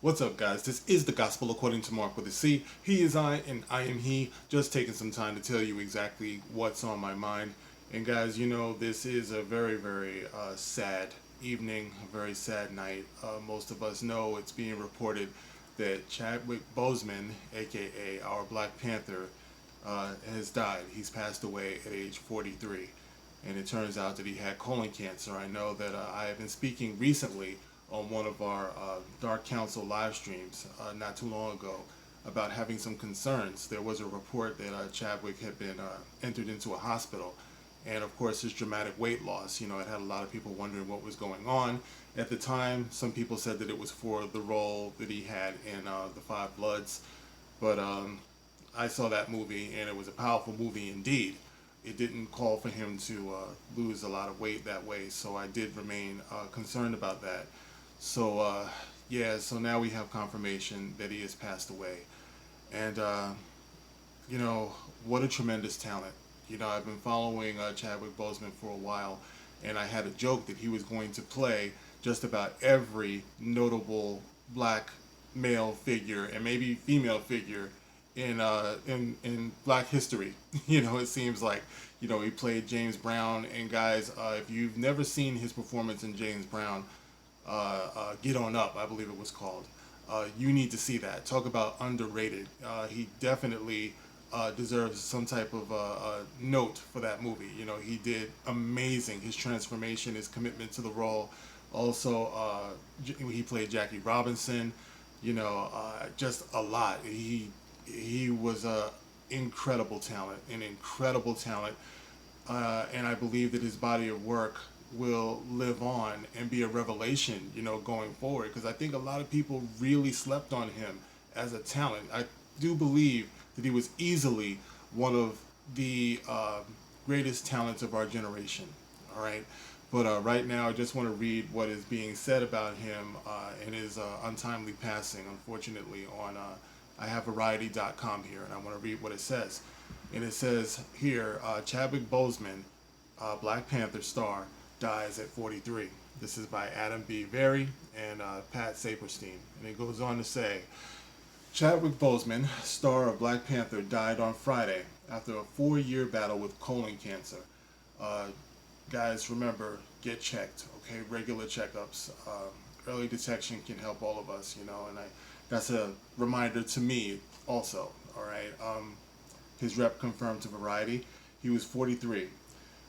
What's up, guys? This is the Gospel According to Mark with a C. He is I, and I am he. Just taking some time to tell you exactly what's on my mind. And, guys, this is a very, very sad evening, a very sad night. Most of us know it's being reported that Chadwick Boseman, aka our Black Panther, has died. He's passed away at age 43. And it turns out that he had colon cancer. I know that I have been speaking recently on one of our Dark Council live streams not too long ago about having some concerns. There was a report that Chadwick had been entered into a hospital, and of course his dramatic weight loss. It had a lot of people wondering what was going on. At the time, some people said that it was for the role that he had in The Five Bloods, but I saw that movie and it was a powerful movie indeed. It didn't call for him to lose a lot of weight that way, so I did remain concerned about that. So so now we have confirmation that he has passed away, and what a tremendous talent. I've been following Chadwick Boseman for a while, and I had a joke that he was going to play just about every notable black male figure and maybe female figure in Black history. It seems like he played James Brown, and guys, if you've never seen his performance in James Brown, Get On Up, I believe it was called. You need to see that. Talk about underrated. He definitely deserves some type of note for that movie. He did amazing. His transformation, his commitment to the role. Also, he played Jackie Robinson. Just a lot. He was a incredible talent, and I believe that his body of work will live on and be a revelation, going forward. Because I think a lot of people really slept on him as a talent. I do believe that he was easily one of the greatest talents of our generation. All right. But right now, I just want to read what is being said about him and his untimely passing, unfortunately, on I have Variety.com here, and I want to read what it says. And it says here, Chadwick Boseman, Black Panther star, dies at 43. This is by Adam B. Very and Pat Saperstein. And it goes on to say, Chadwick Boseman, star of Black Panther, died on Friday after a 4-year battle with colon cancer. Guys, remember, get checked, okay? Regular checkups. Early detection can help all of us, and that's a reminder to me also, all right? His rep confirmed to Variety he was 43.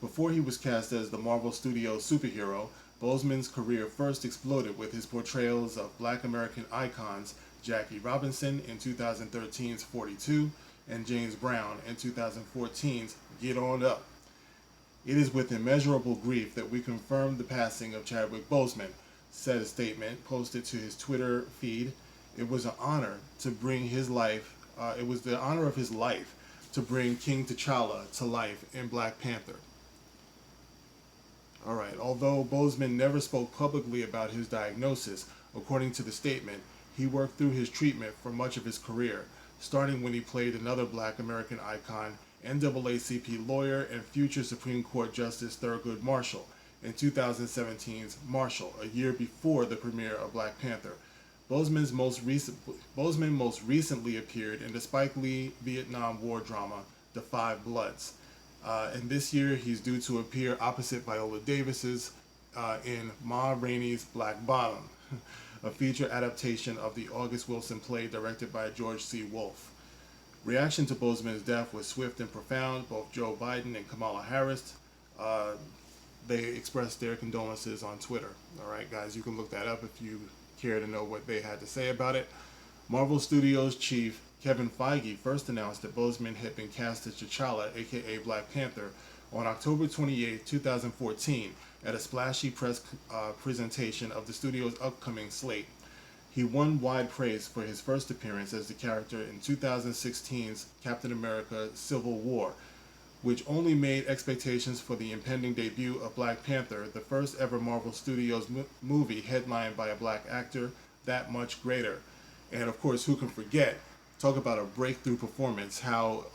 Before he was cast as the Marvel Studios superhero, Boseman's career first exploded with his portrayals of Black American icons Jackie Robinson in 2013's 42 and James Brown in 2014's Get On Up. It is with immeasurable grief that we confirm the passing of Chadwick Boseman, said a statement posted to his Twitter feed. It was an honor to bring his life, it was the honor of his life to bring King T'Challa to life in Black Panther. All right, although Boseman never spoke publicly about his diagnosis, according to the statement, he worked through his treatment for much of his career, starting when he played another Black American icon, NAACP lawyer and future Supreme Court Justice Thurgood Marshall, in 2017's Marshall, a year before the premiere of Black Panther. Boseman most recently appeared in the Spike Lee Vietnam War drama, The Five Bloods. And this year, he's due to appear opposite Viola Davis's in Ma Rainey's Black Bottom, a feature adaptation of the August Wilson play directed by George C. Wolfe. Reaction to Boseman's death was swift and profound. Both Joe Biden and Kamala Harris, they expressed their condolences on Twitter. All right, guys, you can look that up if you care to know what they had to say about it. Marvel Studios chief Kevin Feige first announced that Boseman had been cast as T'Challa, aka Black Panther, on October 28, 2014, at a splashy press presentation of the studio's upcoming slate. He won wide praise for his first appearance as the character in 2016's Captain America Civil War, which only made expectations for the impending debut of Black Panther, the first ever Marvel Studios movie headlined by a black actor, that much greater. And of course, who can forget, talk about a breakthrough performance, how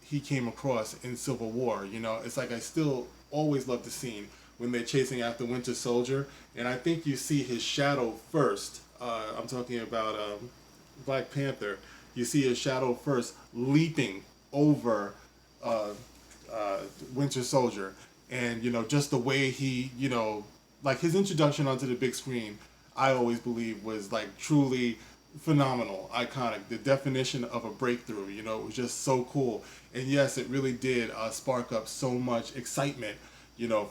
he came across in Civil War. It's like I still always love the scene when they're chasing after Winter Soldier, and I think you see his shadow first I'm talking about Black Panther, you see his shadow first leaping over uh, uh, Winter Soldier, and just the way he, like his introduction onto the big screen, I always believe was like truly phenomenal, iconic, the definition of a breakthrough. It was just so cool, and yes, it really did spark up so much excitement.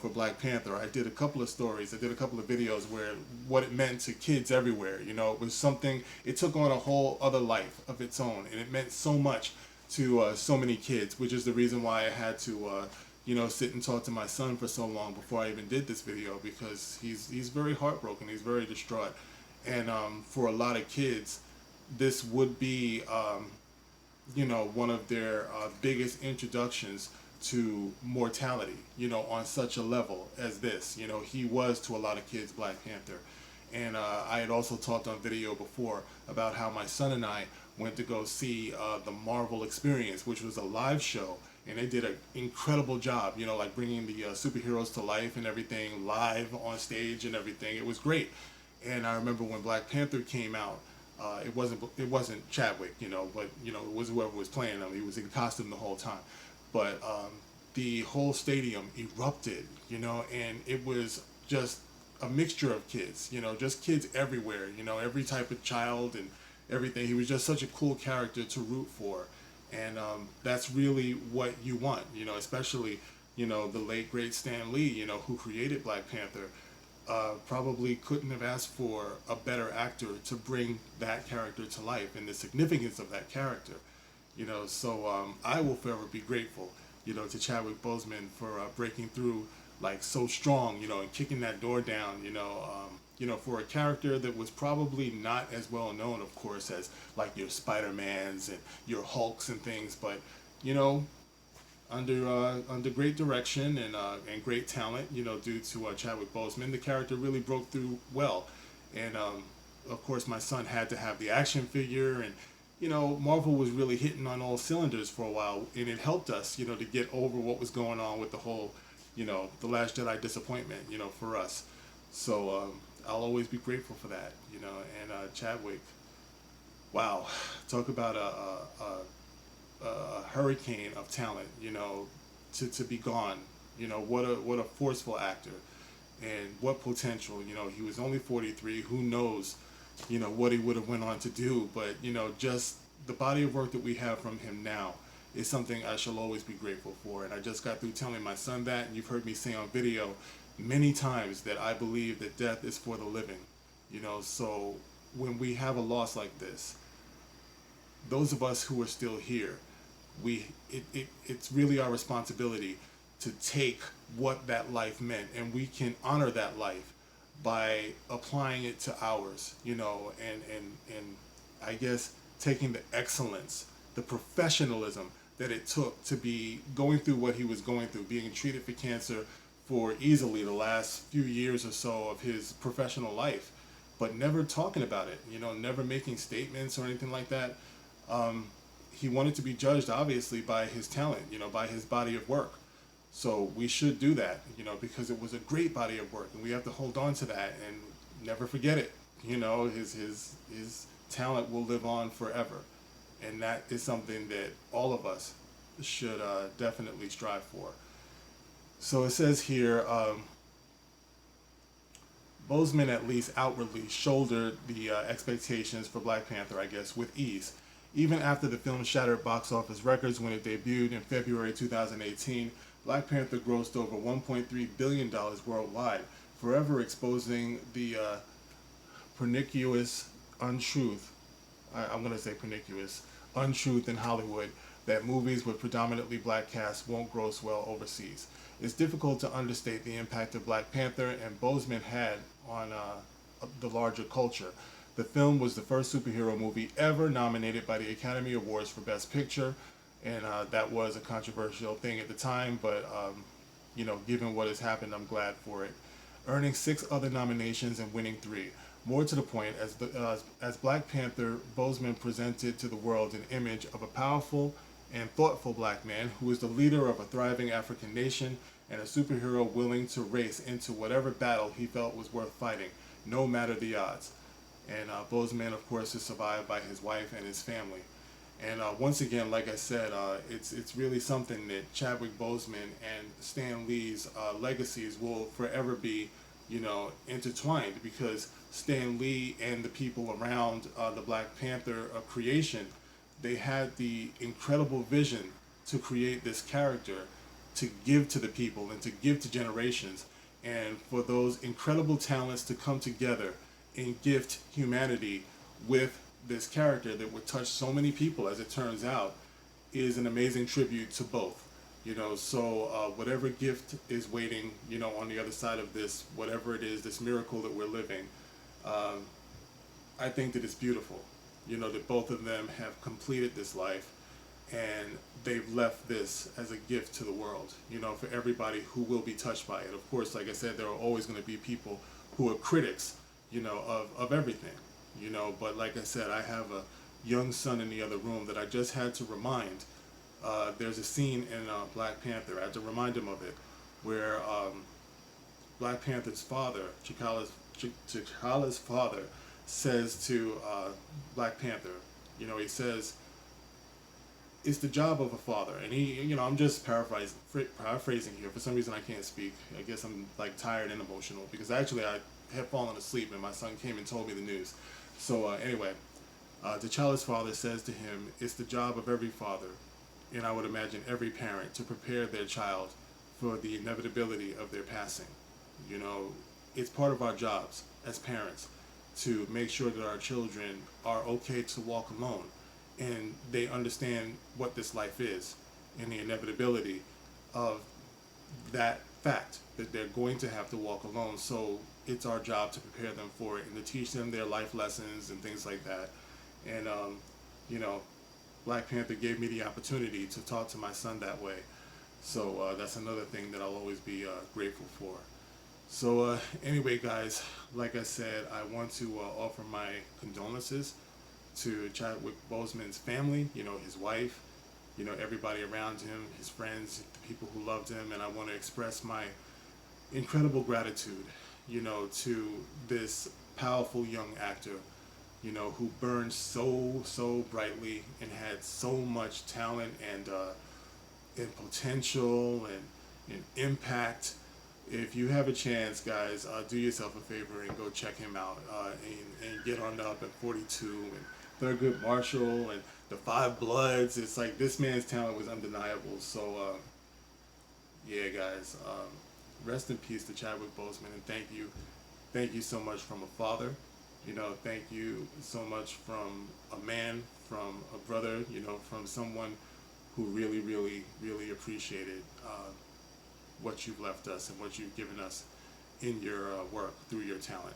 For Black Panther, I did a couple of stories, I did a couple of videos where what it meant to kids everywhere. It was something. It took on a whole other life of its own, and it meant so much to so many kids, which is the reason why I had to, sit and talk to my son for so long before I even did this video, because he's very heartbroken, he's very distraught, and for a lot of kids, this would be, one of their biggest introductions to mortality, on such a level as this. He was to a lot of kids Black Panther. And I had also talked on video before about how my son and I went to go see the Marvel Experience, which was a live show. And they did an incredible job, like bringing the superheroes to life and everything live on stage and everything. It was great. And I remember when Black Panther came out, it wasn't Chadwick, but it was whoever was playing him. He was in costume the whole time, but the whole stadium erupted, and it was just a mixture of kids, just kids everywhere, every type of child and everything. He was just such a cool character to root for, and that's really what you want, especially the late great Stan Lee, who created Black Panther. Probably couldn't have asked for a better actor to bring that character to life and the significance of that character. So I will forever be grateful, to Chadwick Boseman for breaking through like so strong, and kicking that door down, for a character that was probably not as well known, of course, as like your Spider-Mans and your Hulks and things, but under great direction and great talent, due to Chadwick Boseman, the character really broke through well, and of course my son had to have the action figure, and Marvel was really hitting on all cylinders for a while, and it helped us, to get over what was going on with the whole, the Last Jedi disappointment, for us. So I'll always be grateful for that, and Chadwick, wow, talk about a hurricane of talent, to be gone. What a forceful actor, and what potential. He was only 43. Who knows, what he would have went on to do. But just the body of work that we have from him now is something I shall always be grateful for. And I just got through telling my son that, and you've heard me say on video many times that I believe that death is for the living. So when we have a loss like this, those of us who are still here, it's really our responsibility to take what that life meant, and we can honor that life by applying it to ours, and I guess taking the excellence, the professionalism that it took to be going through what he was going through, being treated for cancer for easily the last few years or so of his professional life, but never talking about it, never making statements or anything like that. He wanted to be judged, obviously, by his talent, by his body of work. So we should do that, because it was a great body of work, and we have to hold on to that and never forget it. His talent will live on forever, and that is something that all of us should definitely strive for. So it says here, Boseman at least outwardly shouldered the expectations for Black Panther, I guess, with ease. Even after the film shattered box office records when it debuted in February 2018, Black Panther grossed over $1.3 billion worldwide, forever exposing the pernicious untruth, I'm going to say pernicious, untruth in Hollywood, that movies with predominantly black casts won't gross well overseas. It's difficult to understate the impact of Black Panther and Boseman had on the larger culture. The film was the first superhero movie ever nominated by the Academy Awards for Best Picture, and that was a controversial thing at the time, but given what has happened, I'm glad for it. Earning 6 other nominations and winning 3. More to the point, as Black Panther, Boseman presented to the world an image of a powerful and thoughtful black man who is the leader of a thriving African nation and a superhero willing to race into whatever battle he felt was worth fighting, no matter the odds. And Boseman, of course, is survived by his wife and his family. And once again, like I said, it's really something that Chadwick Boseman and Stan Lee's legacies will forever be, intertwined, because Stan Lee and the people around the Black Panther creation, they had the incredible vision to create this character to give to the people and to give to generations, and for those incredible talents to come together and gift humanity with this character that would touch so many people, as it turns out, is an amazing tribute to both. So whatever gift is waiting, on the other side of this, whatever it is, this miracle that we're living, um, I think that it's beautiful. That both of them have completed this life, and they've left this as a gift to the world, for everybody who will be touched by it. Of course, like I said, there are always going to be people who are critics, of everything, but like I said, I have a young son in the other room that I just had to remind. There's a scene in Black Panther, I had to remind him of it, where Black Panther's father, T'Challa's father, says to Black Panther, he says, it's the job of a father. And he, I'm just paraphrasing here. For some reason I can't speak. I guess I'm like tired and emotional, because actually I had fallen asleep and my son came and told me the news. So anyway, T'Challa's father says to him, it's the job of every father, and I would imagine every parent, to prepare their child for the inevitability of their passing. It's part of our jobs as parents to make sure that our children are okay to walk alone, and they understand what this life is and the inevitability of that fact that they're going to have to walk alone. So it's our job to prepare them for it and to teach them their life lessons and things like that. And you know Black Panther gave me the opportunity to talk to my son that way. So that's another thing that I'll always be grateful for. So anyway, guys, like I said, I want to offer my condolences to Chadwick Boseman's family, his wife, everybody around him, his friends, the people who loved him, and I want to express my incredible gratitude, to this powerful young actor, who burned so brightly and had so much talent and potential and impact. If you have a chance, guys, do yourself a favor and go check him out, and get on up at 42 and Thurgood Marshall and the Five Bloods. It's like this man's talent was undeniable. So yeah, guys, rest in peace to Chadwick Boseman, and thank you so much from a father. Thank you so much from a man, from a brother, from someone who really appreciated what you've left us and what you've given us in your work through your talent.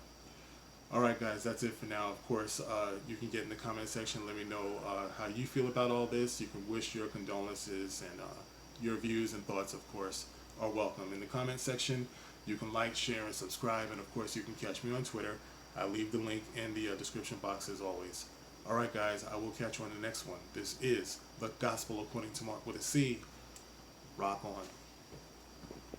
All right, guys, that's it for now. Of course, you can get in the comment section. Let me know how you feel about all this. You can wish your condolences, and your views and thoughts, of course, are welcome in the comment section. You can like, share, and subscribe, and of course, you can catch me on Twitter. I leave the link in the description box as always. All right, guys, I will catch you on the next one. This is The Gospel According to Mark with a C. Rock on.